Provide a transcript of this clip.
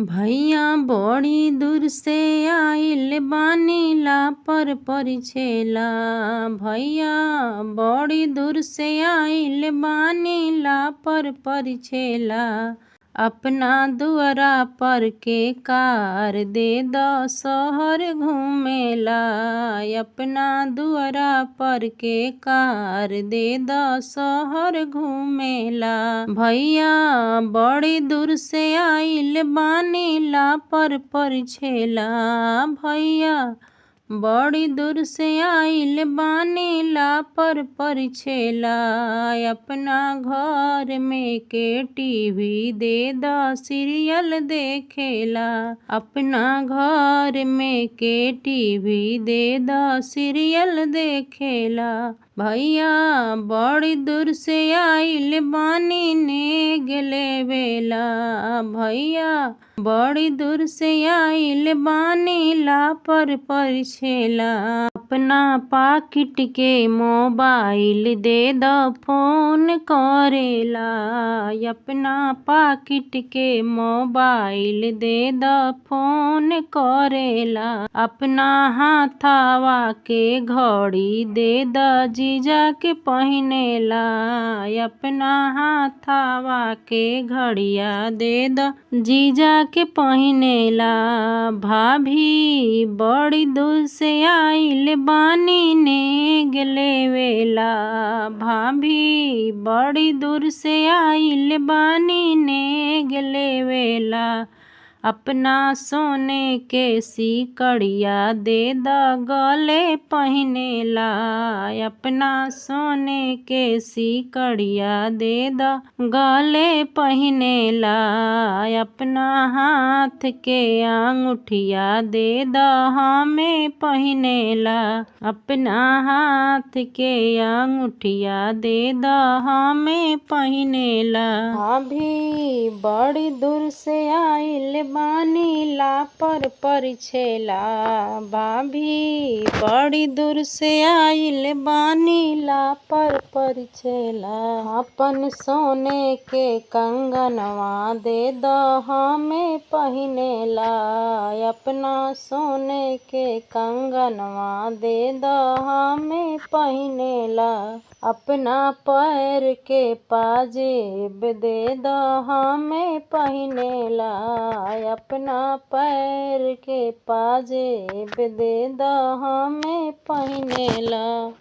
भैया बड़ी दूर से आइल बानी ला पर परिछेला। भैया बड़ी दूर से आइल बानी ला पर परिछेला। अपना दुआरा पर के कार दे द शहर घूमेला। अपना दुआरा पर के कार दे द शहर घूमेला। भैया बड़ी दूर से आइल बानी ला पर परिछेला। भैया बड़ी दूर से आइल बानी ला पर परिछेला। अपना घर में के टीवी दे द सीरियल देखेला। अपना घर में के टीवी दे द सीरियल देखेला। भैया बड़ी दूर से आइल बानी ने गेले बेला। भैया बड़ी दूर से आइल बानी ला पर परिछेला। अपना पाकिट के मोबाइल दे द फोन करेला। अपना पाकिट के मोबाइल दे द फोन करेला। अपना हाथावा के घड़ी दे द जीजा के पहिनेला। अपना हाथावा के घड़िया दे द जीजा के पहिनेला। भाभी बड़ी दूर से आइल बानी ने गेले वेला। भाभी बड़ी दूर से आइल बानी ने गेले वेला। अपना सोने के सिकड़िया दे द गले पहिनेला। अपना सोने के सिकड़िया दे द गले पहिनेला। अपना हाथ के अंगूठिया दे द हमें पहिनेला। अपना हाथ के अंगूठिया दे द हमें पहिनेला। भाभी बड़ी दूर से आइल बानी ला पर परिछेला। भाभी बड़ी दूर से आइल बानी ला पर परिछेला। अपन सोने के कंगनवा दे द हमें पहिनेला। अपना सोने के कंगनवा दे द हमें पहिनेला। अपना पैर के पाजेब दे द हमें पहिनेला। अपना पैर के पाजेब दे द हमें पहिनेला।